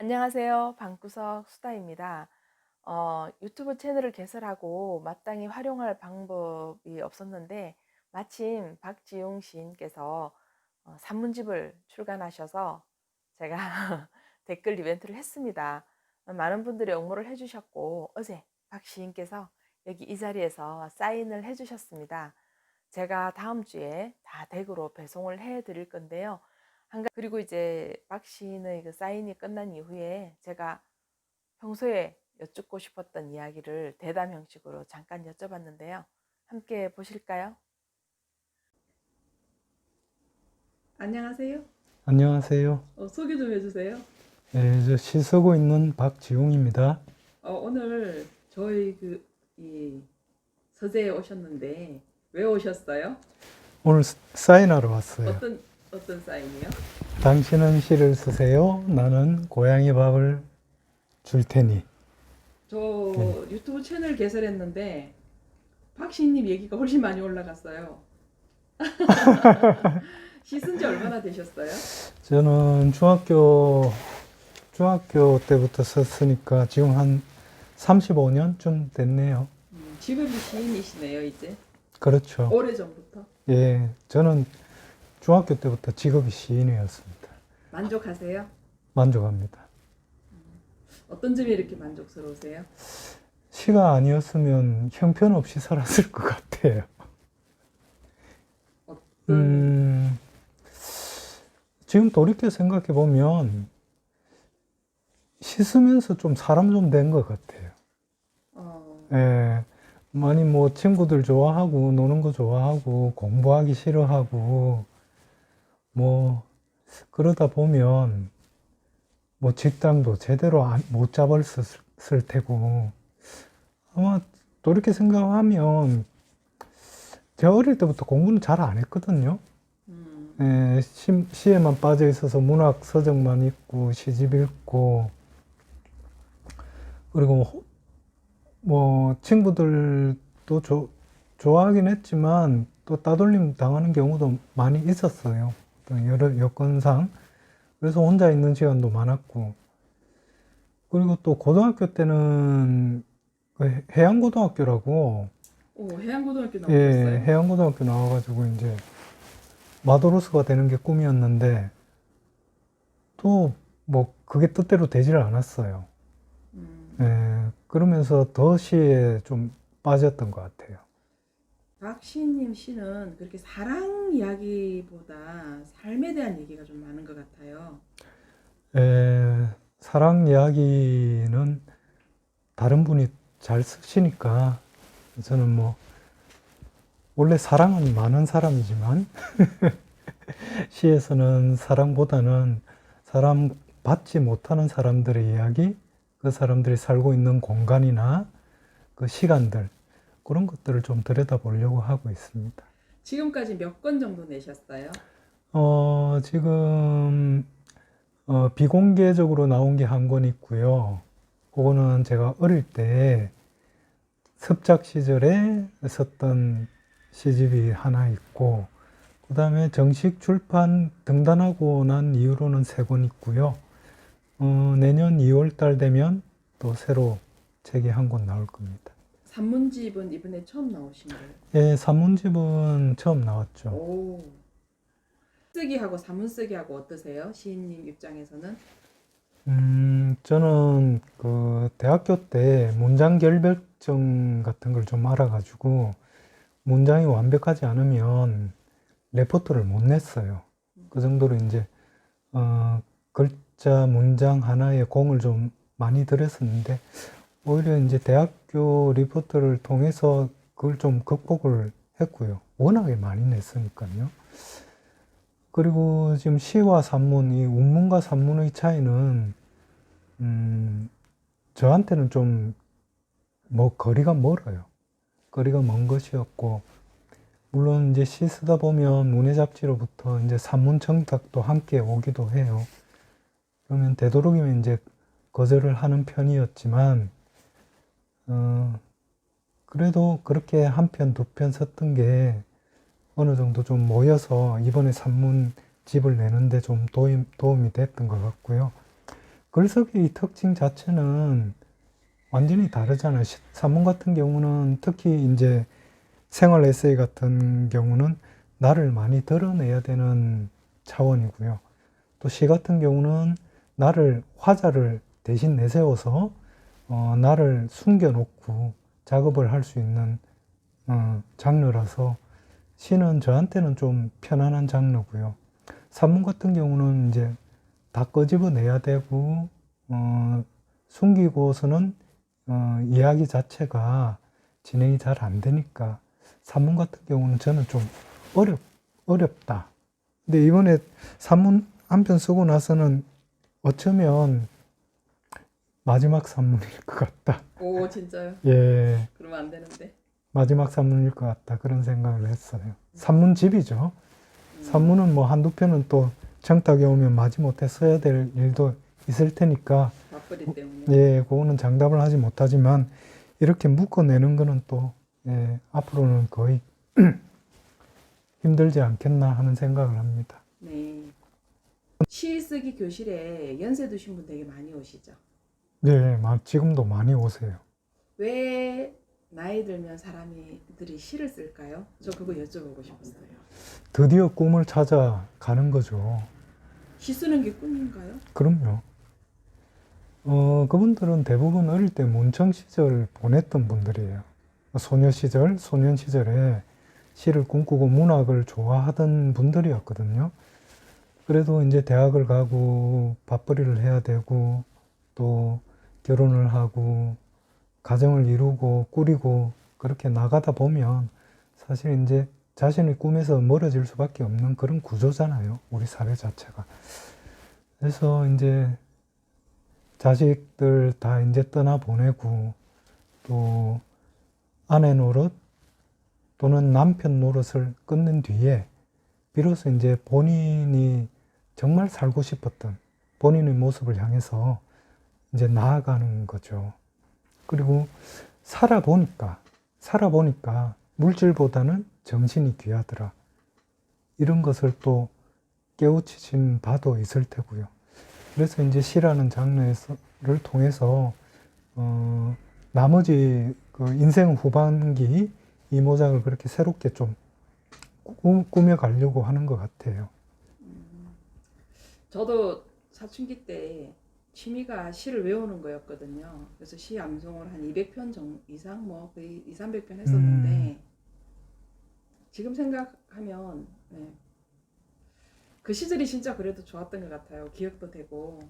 안녕하세요. 방구석 수다입니다. 유튜브 채널을 개설하고 마땅히 활용할 방법이 없었는데 마침 박지용 시인께서 산문집을 출간하셔서 제가 댓글 이벤트를 했습니다. 많은 분들이 응모를 해주셨고 어제 박 시인께서 여기 이 자리에서 사인을 해주셨습니다. 제가 다음 주에 다 댁으로 배송을 해 드릴 건데요. 그리고 이제 박 시인의 그 사인이 끝난 이후에 제가 평소에 여쭙고 싶었던 이야기를 대담 형식으로 잠깐 여쭤봤는데요. 함께 보실까요? 안녕하세요. 안녕하세요. 소개 좀 해주세요. 저 시 쓰고 있는 박지웅입니다. 오늘 저희 이 서재에 오셨는데 왜 오셨어요? 오늘 사인하러 왔어요. 어떤 사인이요? 당신은 시를 쓰세요. 나는 고양이 밥을 줄 테니. 저 유튜브 채널 개설했는데 박 시인님 얘기가 훨씬 많이 올라갔어요. 시 쓴 지 얼마나 되셨어요? 저는 중학교 때부터 썼으니까 지금 한 35년쯤 됐네요. 직업이 시인이시네요, 이제. 그렇죠. 오래전부터. 예, 저는 중학교 때부터 직업이 시인이었습니다. 만족하세요? 만족합니다. 어떤 점이 이렇게 만족스러우세요? 시가 아니었으면 형편없이 살았을 것 같아요. 어떤 지금 돌이켜 생각해 보면 시 쓰면서 좀 사람 좀 된 것 같아요. 예, 많이 뭐 친구들 좋아하고 노는 거 좋아하고 공부하기 싫어하고 뭐 그러다 보면 뭐 직장도 제대로 못 잡았을 테고 아마 돌이켜 생각하면 제가 어릴 때부터 공부는 잘 안 했거든요. 예, 시에만 빠져 있어서 문학 서적만 읽고 시집 읽고 그리고 뭐 친구들도 좋아하긴 했지만 또 따돌림 당하는 경우도 많이 있었어요. 또 여러 여건상. 그래서 혼자 있는 시간도 많았고 그리고 또 고등학교 때는 그 해양고등학교라고 해양고등학교 예, 나오셨어요? 해양고등학교 나와가지고 이제 마도로스가 되는 게 꿈이었는데 또 뭐 그게 뜻대로 되지를 않았어요. 예, 그러면서 더 시에 좀 빠졌던 것 같아요. 박 시인님 시는 그렇게 사랑 이야기보다 삶에 대한 얘기가 좀 많은 것 같아요. 사랑 이야기는 다른 분이 잘 쓰시니까 저는 뭐 원래 사랑은 많은 사람이지만 시에서는 사랑보다는 사람 받지 못하는 사람들의 이야기, 그 사람들이 살고 있는 공간이나 그 시간들 그런 것들을 좀 들여다보려고 하고 있습니다. 지금까지 몇 권 정도 내셨어요? 지금 비공개적으로 나온 게 한 권 있고요. 그거는 제가 어릴 때 습작 시절에 썼던 시집이 하나 있고, 그 다음에 정식 출판 등단하고 난 이후로는 3권 있고요. 내년 2월 달 되면 또 새로 책이 한 권 나올 겁니다. 산문집은 이번에 처음 나오신 거예요? 예, 산문집은 처음 나왔죠. 오. 쓰기하고 산문 쓰기하고 어떠세요? 시인님 입장에서는? 저는 그 대학교 때 문장 결벽증 같은 걸 좀 알아가지고 문장이 완벽하지 않으면 레포트를 못 냈어요. 그 정도로 이제 글자 문장 하나에 공을 좀 많이 들였었는데 오히려 이제 대학교 리포트를 통해서 그걸 좀 극복을 했고요. 워낙에 많이 냈으니까요. 그리고 지금 시와 산문, 이 운문과 산문의 차이는 저한테는 좀 뭐 거리가 멀어요. 거리가 먼 것이었고 물론 이제 시 쓰다 보면 문예 잡지로부터 이제 산문 청탁도 함께 오기도 해요. 그러면 되도록이면 이제 거절을 하는 편이었지만 그래도 그렇게 한 편, 두 편 썼던 게 어느 정도 좀 모여서 이번에 산문집을 내는데 좀 도움이 됐던 것 같고요. 글쓰기의 특징 자체는 완전히 다르잖아요. 산문 같은 경우는 특히 이제 생활 에세이 같은 경우는 나를 많이 드러내야 되는 차원이고요. 또 시 같은 경우는 나를 화자를 대신 내세워서 나를 숨겨놓고 작업을 할 수 있는 장르라서 시는 저한테는 좀 편안한 장르고요. 산문 같은 경우는 이제 다 끄집어내야 되고 숨기고서는 이야기 자체가 진행이 잘 안 되니까 산문 같은 경우는 저는 좀 어렵다. 근데 이번에 산문 한 편 쓰고 나서는 어쩌면 마지막 산문일 것 같다. 오, 진짜요? 예, 그러면 안 되는데. 마지막 산문일 것 같다. 그런 생각을 했어요. 산문집이죠. 산문은 뭐 한두 편은 또 청탁에 오면 마지못해 써야 될 일도 있을 테니까, 바쁘기 때문에. 예, 그거는 장담을 하지 못하지만, 이렇게 묶어내는 거는 또, 예, 앞으로는 거의 힘들지 않겠나 하는 생각을 합니다. 네. 시 쓰기 교실에 연세 드신 분 되게 많이 오시죠? 네, 지금도 많이 오세요. 왜 나이 들면 사람들이 시를 쓸까요? 저 그거 여쭤보고 싶었어요. 드디어 꿈을 찾아 가는 거죠. 시 쓰는 게 꿈인가요? 그럼요. 그분들은 대부분 어릴 때 문청 시절 보냈던 분들이에요. 소녀 시절, 소년 시절에 시를 꿈꾸고 문학을 좋아하던 분들이었거든요. 그래도 이제 대학을 가고 밥벌이를 해야 되고 또 결혼을 하고 가정을 이루고 꾸리고 그렇게 나가다 보면 사실 이제 자신의 꿈에서 멀어질 수밖에 없는 그런 구조잖아요. 우리 사회 자체가. 그래서 이제 자식들 다 이제 떠나보내고 또 아내 노릇 또는 남편 노릇을 끝낸 뒤에 비로소 이제 본인이 정말 살고 싶었던 본인의 모습을 향해서 이제 나아가는 거죠. 그리고 살아보니까 물질보다는 정신이 귀하더라. 이런 것을 또 깨우치신 바도 있을 테고요. 그래서 이제 시라는 장르를 통해서 나머지 그 인생 후반기 이모작을 그렇게 새롭게 좀 꾸며가려고 하는 것 같아요. 저도 사춘기 때 취미가 시를 외우는 거였거든요. 그래서 시 암송을 한 200편 이상 뭐 거의 2, 300편 했었는데 지금 생각하면 네. 그 시절이 진짜 그래도 좋았던 것 같아요. 기억도 되고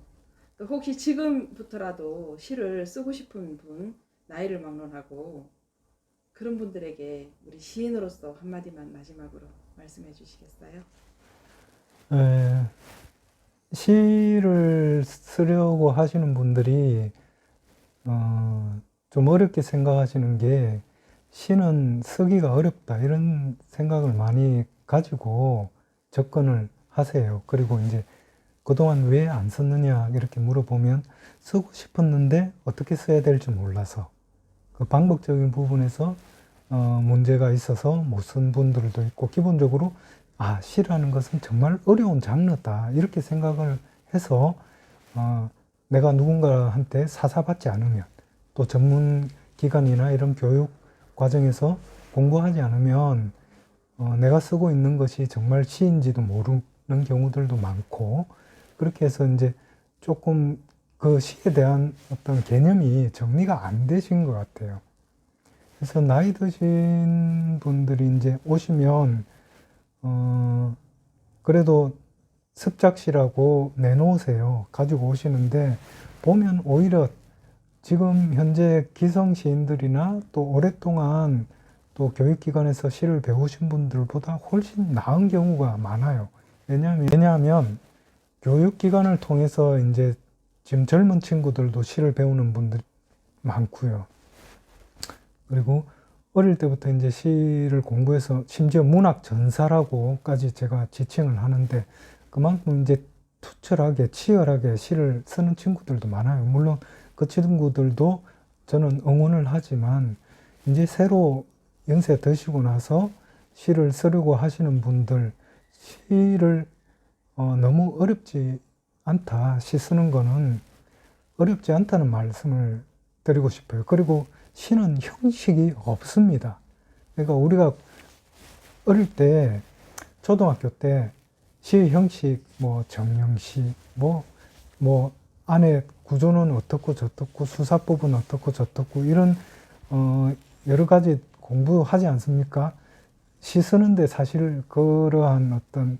또 혹시 지금부터라도 시를 쓰고 싶은 분 나이를 막론하고 그런 분들에게 우리 시인으로서 한마디만 마지막으로 말씀해 주시겠어요? 시를 쓰려고 하시는 분들이 좀 어렵게 생각하시는 게 시는 쓰기가 어렵다 이런 생각을 많이 가지고 접근을 하세요. 그리고 이제 그동안 왜 안 썼느냐 이렇게 물어보면 쓰고 싶었는데 어떻게 써야 될지 몰라서 그 방법적인 부분에서 문제가 있어서 못 쓴 분들도 있고 기본적으로 시라는 것은 정말 어려운 장르다 이렇게 생각을 해서 내가 누군가한테 사사받지 않으면 또 전문 기관이나 이런 교육 과정에서 공부하지 않으면 내가 쓰고 있는 것이 정말 시인지도 모르는 경우들도 많고 그렇게 해서 이제 조금 그 시에 대한 어떤 개념이 정리가 안 되신 것 같아요. 그래서 나이 드신 분들이 이제 오시면 그래도 습작시라고 내놓으세요. 가지고 오시는데 보면 오히려 지금 현재 기성 시인들이나 또 오랫동안 또 교육기관에서 시를 배우신 분들보다 훨씬 나은 경우가 많아요. 왜냐하면 교육기관을 통해서 이제 지금 젊은 친구들도 시를 배우는 분들이 많고요. 그리고 어릴 때부터 이제 시를 공부해서 심지어 문학 전사라고까지 제가 지칭을 하는데 그만큼 이제 투철하게 치열하게 시를 쓰는 친구들도 많아요. 물론 그 친구들도 저는 응원을 하지만 이제 새로 연세 드시고 나서 시를 쓰려고 하시는 분들 시를 너무 어렵지 않다. 시 쓰는 거는 어렵지 않다는 말씀을 드리고 싶어요. 그리고 시는 형식이 없습니다. 그러니까 우리가 어릴 때 초등학교 때 시의 형식, 뭐 정형시, 뭐 안에 구조는 어떻고 저떻고 수사법은 어떻고 저떻고 이런 여러 가지 공부하지 않습니까? 시 쓰는데 사실 그러한 어떤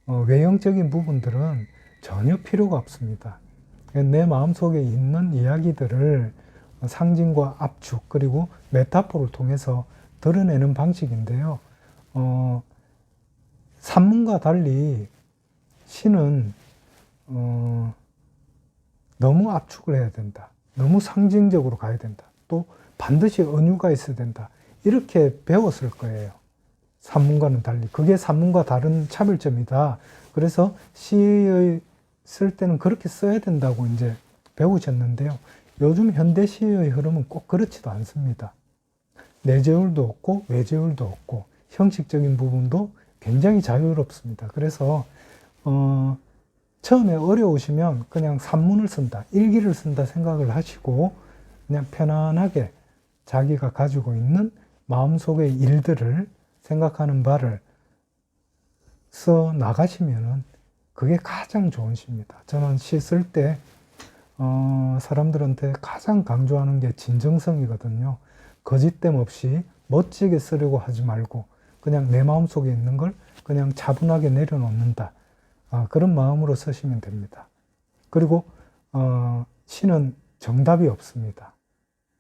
외형적인 부분들은 전혀 필요가 없습니다. 내 마음속에 있는 이야기들을 상징과 압축 그리고 메타포를 통해서 드러내는 방식인데요. 산문과 달리 시는 너무 압축을 해야 된다. 너무 상징적으로 가야 된다. 또 반드시 은유가 있어야 된다. 이렇게 배웠을 거예요. 산문과는 달리. 그게 산문과 다른 차별점이다. 그래서 시의 쓸 때는 그렇게 써야 된다고 이제 배우셨는데요. 요즘 현대 시의 흐름은 꼭 그렇지도 않습니다. 내재율도 없고 외재율도 없고 형식적인 부분도 굉장히 자유롭습니다. 그래서 처음에 어려우시면 그냥 산문을 쓴다, 일기를 쓴다 생각을 하시고 그냥 편안하게 자기가 가지고 있는 마음속의 일들을 생각하는 바를 써 나가시면은 그게 가장 좋은 시입니다. 저는 시 쓸 때 사람들한테 가장 강조하는 게 진정성이거든요. 거짓됨 없이 멋지게 쓰려고 하지 말고 그냥 내 마음속에 있는 걸 그냥 차분하게 내려놓는다. 그런 마음으로 쓰시면 됩니다. 그리고 시는 정답이 없습니다.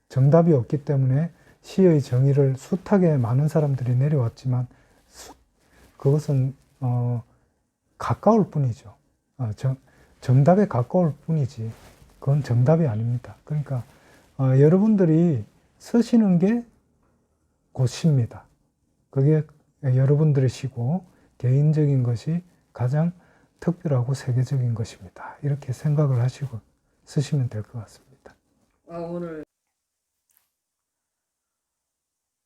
정답이 없기 때문에 시의 정의를 숱하게 많은 사람들이 내려왔지만 그것은 가까울 뿐이죠. 정답에 가까울 뿐이지 그건 정답이 아닙니다. 그러니까 여러분들이 쓰시는 게 곧 시입니다. 그게 여러분들의 시고 개인적인 것이 가장 특별하고 세계적인 것입니다. 이렇게 생각을 하시고 쓰시면 될 것 같습니다.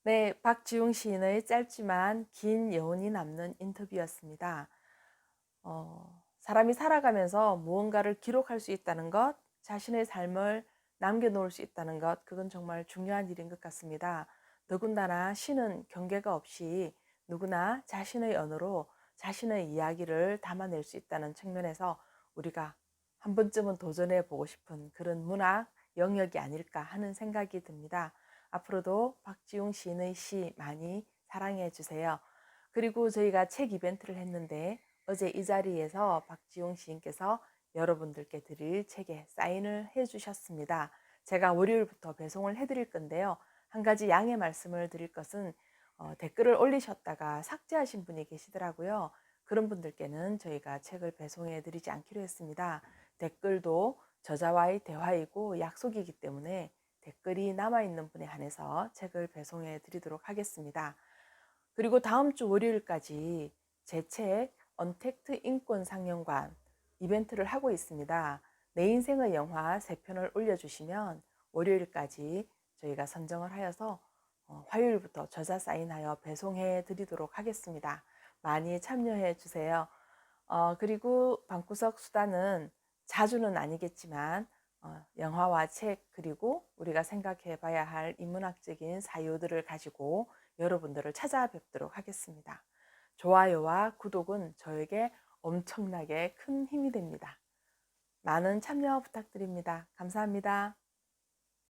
네, 박지웅 시인의 짧지만 긴 여운이 남는 인터뷰였습니다. 사람이 살아가면서 무언가를 기록할 수 있다는 것, 자신의 삶을 남겨놓을 수 있다는 것, 그건 정말 중요한 일인 것 같습니다. 더군다나 시는 경계가 없이 누구나 자신의 언어로 자신의 이야기를 담아낼 수 있다는 측면에서 우리가 한 번쯤은 도전해 보고 싶은 그런 문학 영역이 아닐까 하는 생각이 듭니다. 앞으로도 박지웅 시인의 시 많이 사랑해 주세요. 그리고 저희가 책 이벤트를 했는데 어제 이 자리에서 박지웅 시인께서 여러분들께 드릴 책에 사인을 해주셨습니다. 제가 월요일부터 배송을 해드릴 건데요. 한 가지 양해 말씀을 드릴 것은 댓글을 올리셨다가 삭제하신 분이 계시더라고요. 그런 분들께는 저희가 책을 배송해 드리지 않기로 했습니다. 댓글도 저자와의 대화이고 약속이기 때문에 댓글이 남아있는 분에 한해서 책을 배송해 드리도록 하겠습니다. 그리고 다음 주 월요일까지 제 책 언택트 인권 상영관 이벤트를 하고 있습니다. 내 인생의 영화 3편을 올려주시면 월요일까지 저희가 선정을 하여서 화요일부터 저자 사인하여 배송해 드리도록 하겠습니다. 많이 참여해 주세요. 그리고 방구석 수다는 자주는 아니겠지만 영화와 책 그리고 우리가 생각해 봐야 할 인문학적인 사유들을 가지고 여러분들을 찾아뵙도록 하겠습니다. 좋아요와 구독은 저에게 엄청나게 큰 힘이 됩니다. 많은 참여 부탁드립니다. 감사합니다.